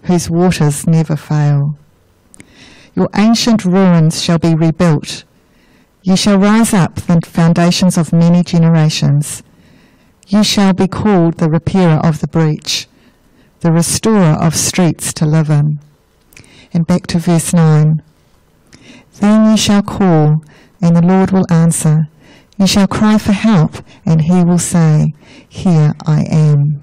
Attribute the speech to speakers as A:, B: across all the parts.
A: whose waters never fail. Your ancient ruins shall be rebuilt. You shall rise up the foundations of many generations. You shall be called the repairer of the breach, the restorer of streets to live in. And back to verse 9. Then you shall call, and the Lord will answer. You shall cry for help, and he will say, Here I am.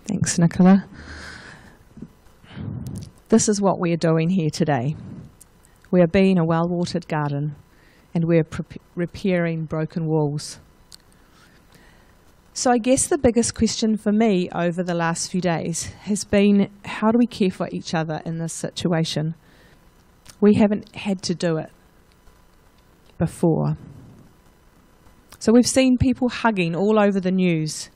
B: Thanks, Nicola. This is what we are doing here today. We are being a well-watered garden, and we are repairing broken walls. So I guess the biggest question for me over the last few days has been, how do we care for each other in this situation? We haven't had to do it before. So we've seen people hugging all over the news.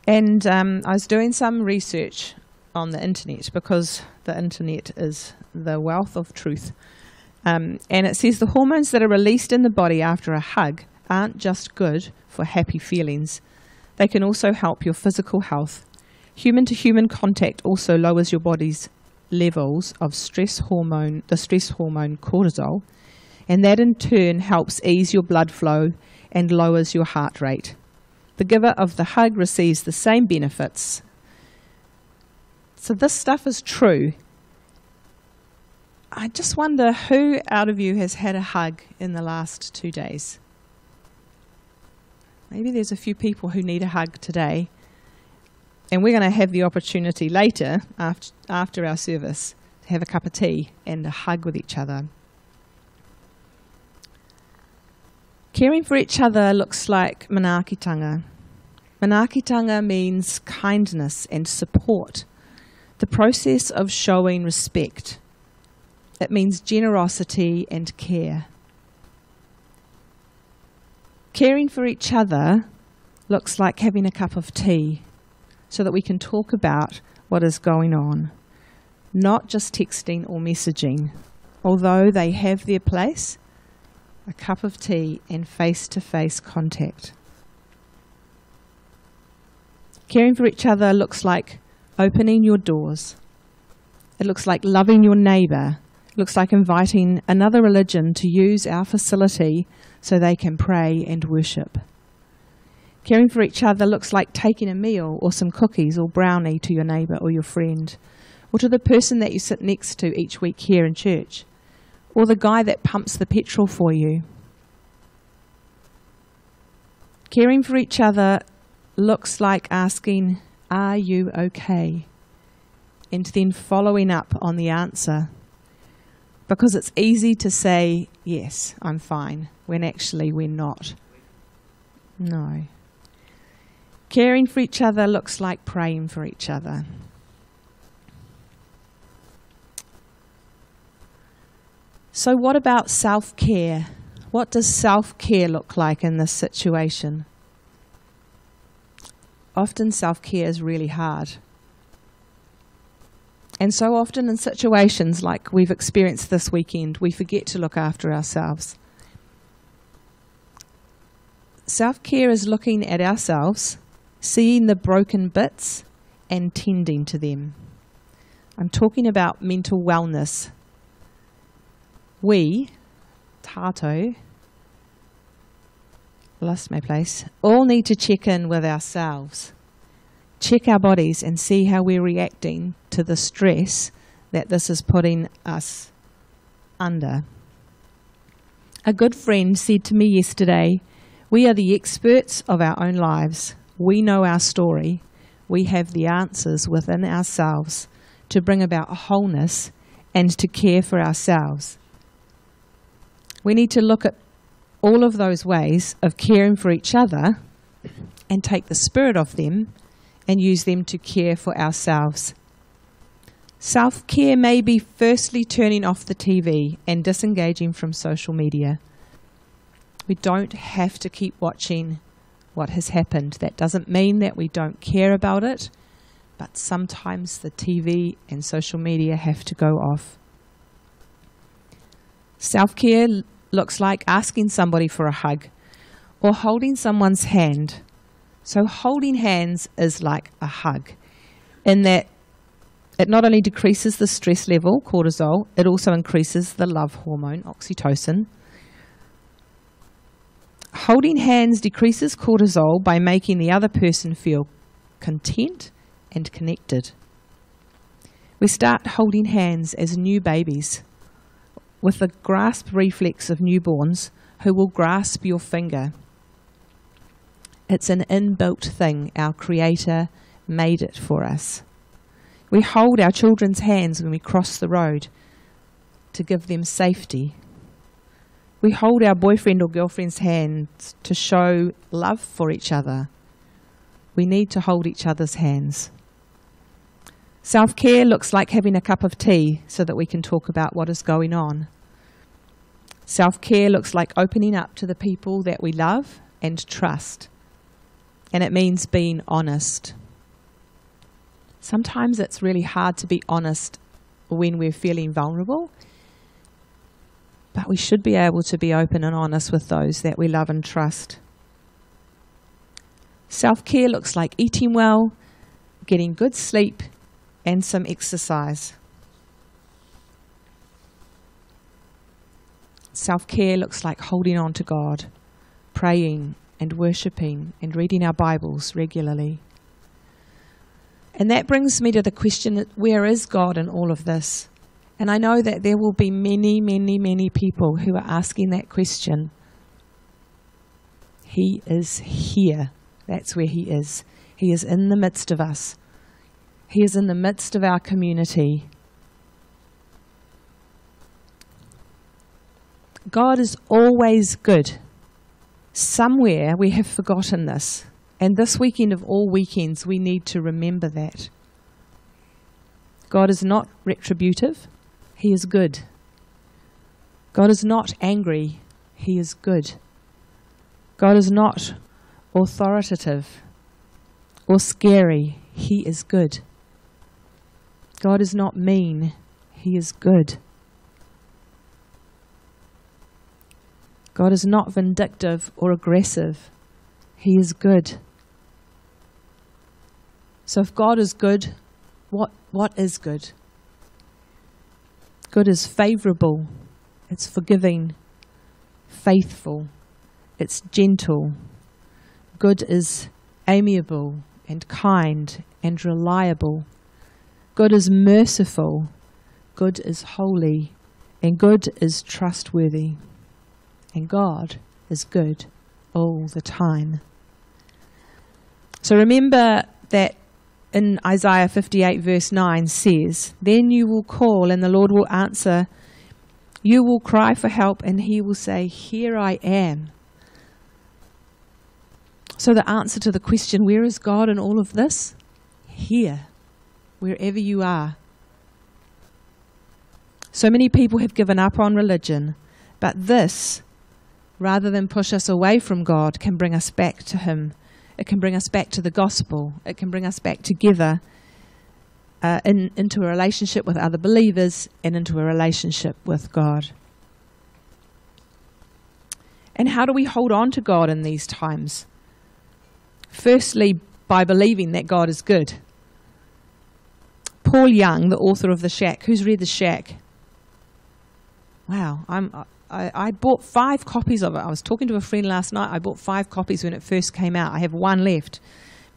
B: And I was doing some research on the internet, because the internet is the wealth of truth. And it says the hormones that are released in the body after a hug aren't just good for happy feelings. They can also help your physical health. Human-to-human contact also lowers your body's levels of the stress hormone cortisol, and that in turn helps ease your blood flow and lowers your heart rate. The giver of the hug receives the same benefits. So this stuff is true. I just wonder who out of you has had a hug in the last 2 days. Maybe there's a few people who need a hug today. And we're going to have the opportunity later, after our service, to have a cup of tea and a hug with each other. Caring for each other looks like manaakitanga. Manaakitanga means kindness and support, the process of showing respect. It means generosity and care. Caring for each other looks like having a cup of tea so that we can talk about what is going on, not just texting or messaging. Although they have their place, a cup of tea and face-to-face contact. Caring for each other looks like opening your doors. It looks like loving your neighbour. It looks like inviting another religion to use our facility so they can pray and worship. Caring for each other looks like taking a meal or some cookies or brownie to your neighbour or your friend, or to the person that you sit next to each week here in church, or the guy that pumps the petrol for you. Caring for each other looks like asking, "Are you okay?" and then following up on the answer. Because it's easy to say, "Yes, I'm fine," when actually we're not. No. Caring for each other looks like praying for each other. So what about self-care? What does self-care look like in this situation? Often self-care is really hard. And so often in situations like we've experienced this weekend, we forget to look after ourselves. Self-care is looking at ourselves, seeing the broken bits and tending to them. I'm talking about mental wellness. We, tātou, lost my place, all need to check in with ourselves. Check our bodies and see how we're reacting to the stress that this is putting us under. A good friend said to me yesterday, "We are the experts of our own lives. We know our story. We have the answers within ourselves to bring about wholeness and to care for ourselves." We need to look at all of those ways of caring for each other and take the spirit of them and use them to care for ourselves. Self-care may be firstly turning off the TV and disengaging from social media. We don't have to keep watching what has happened. That doesn't mean that we don't care about it, but sometimes the TV and social media have to go off. Self-care looks like asking somebody for a hug, or holding someone's hand. So holding hands is like a hug, in that it not only decreases the stress level, cortisol, it also increases the love hormone, oxytocin. Holding hands decreases cortisol by making the other person feel content and connected. We start holding hands as new babies with the grasp reflex of newborns who will grasp your finger. It's an inbuilt thing. Our Creator made it for us. We hold our children's hands when we cross the road to give them safety. We hold our boyfriend or girlfriend's hands to show love for each other. We need to hold each other's hands. Self-care looks like having a cup of tea so that we can talk about what is going on. Self-care looks like opening up to the people that we love and trust. And it means being honest. Sometimes it's really hard to be honest when we're feeling vulnerable, but we should be able to be open and honest with those that we love and trust. Self-care looks like eating well, getting good sleep, and some exercise. Self-care looks like holding on to God, praying and worshipping and reading our Bibles regularly. And that brings me to the question, where is God in all of this? And I know that there will be many, many, many people who are asking that question. He is here. That's where He is. He is in the midst of us. He is in the midst of our community. God is always good. Somewhere we have forgotten this. And this weekend of all weekends, we need to remember that. God is not retributive. He is good. God is not angry. He is good. God is not authoritative or scary. He is good. God is not mean. He is good. God is not vindictive or aggressive. He is good. So if God is good, what is good? Good is favorable. It's forgiving, faithful. It's gentle. Good is amiable and kind and reliable. Good is merciful. Good is holy. And good is trustworthy. And God is good all the time. So remember that in Isaiah 58 verse 9 says, "Then you will call and the Lord will answer. You will cry for help and He will say, 'Here I am.'" So the answer to the question, where is God in all of this? Here, wherever you are. So many people have given up on religion, but this, rather than push us away from God, can bring us back to Him. It can bring us back to the gospel. It can bring us back together into a relationship with other believers and into a relationship with God. And how do we hold on to God in these times? Firstly, by believing that God is good. Paul Young, the author of The Shack. Who's read The Shack? Wow, I bought 5 copies of it. I was talking to a friend last night. I bought 5 copies when it first came out. I have 1 left.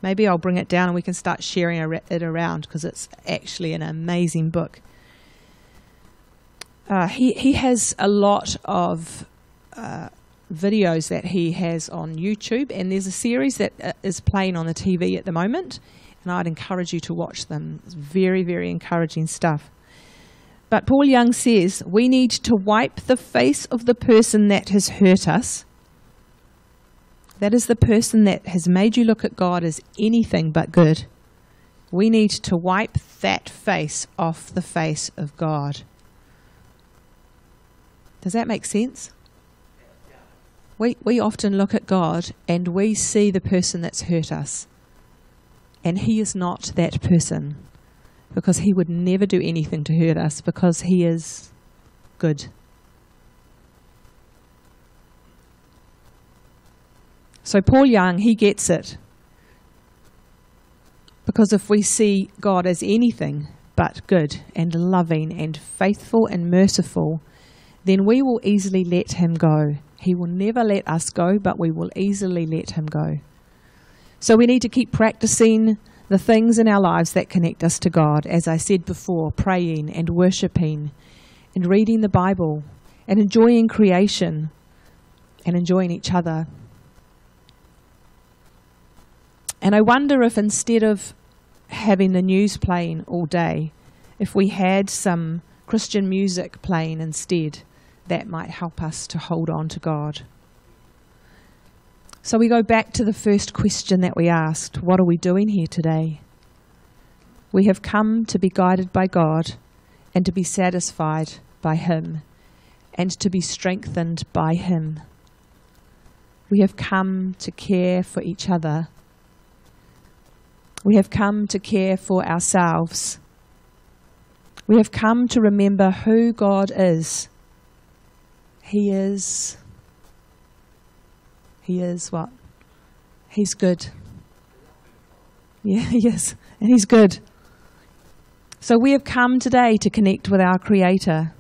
B: Maybe I'll bring it down and we can start sharing it around because it's actually an amazing book. He has a lot of videos that he has on YouTube, and there's a series that is playing on the TV at the moment, and I'd encourage you to watch them. It's very, very encouraging stuff. But Paul Young says, we need to wipe the face of the person that has hurt us. That is the person that has made you look at God as anything but good. We need to wipe that face off the face of God. Does that make sense? We often look at God and we see the person that's hurt us. And He is not that person. Because He would never do anything to hurt us, because He is good. So Paul Young, he gets it. Because if we see God as anything but good and loving and faithful and merciful, then we will easily let him go. He will never let us go, but we will easily let him go. So we need to keep practicing the things in our lives that connect us to God. As I said before, praying and worshipping and reading the Bible and enjoying creation and enjoying each other. And I wonder if instead of having the news playing all day, if we had some Christian music playing instead, that might help us to hold on to God. So we go back to the first question that we asked. What are we doing here today? We have come to be guided by God and to be satisfied by him and to be strengthened by him. We have come to care for each other. We have come to care for ourselves. We have come to remember who God is. He is what? He's good. Yeah, yes, and he's good. So we have come today to connect with our Creator.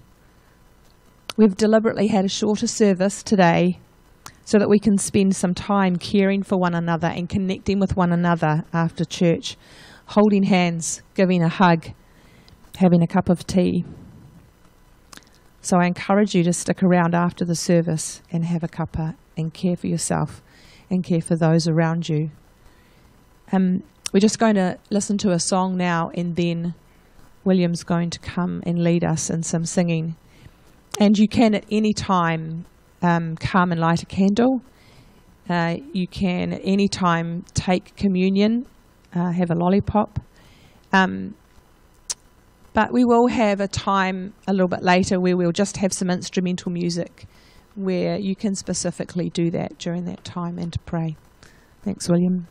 B: We've deliberately had a shorter service today so that we can spend some time caring for one another and connecting with one another after church, holding hands, giving a hug, having a cup of tea. So I encourage you to stick around after the service and have a cuppa and care for yourself and care for those around you. We're just going to listen to a song now, and then William's going to come and lead us in some singing. And you can at any time come and light a candle. You can at any time take communion, have a lollipop. But we will have a time a little bit later where we'll just have some instrumental music where you can specifically do that during that time and to pray. Thanks, William.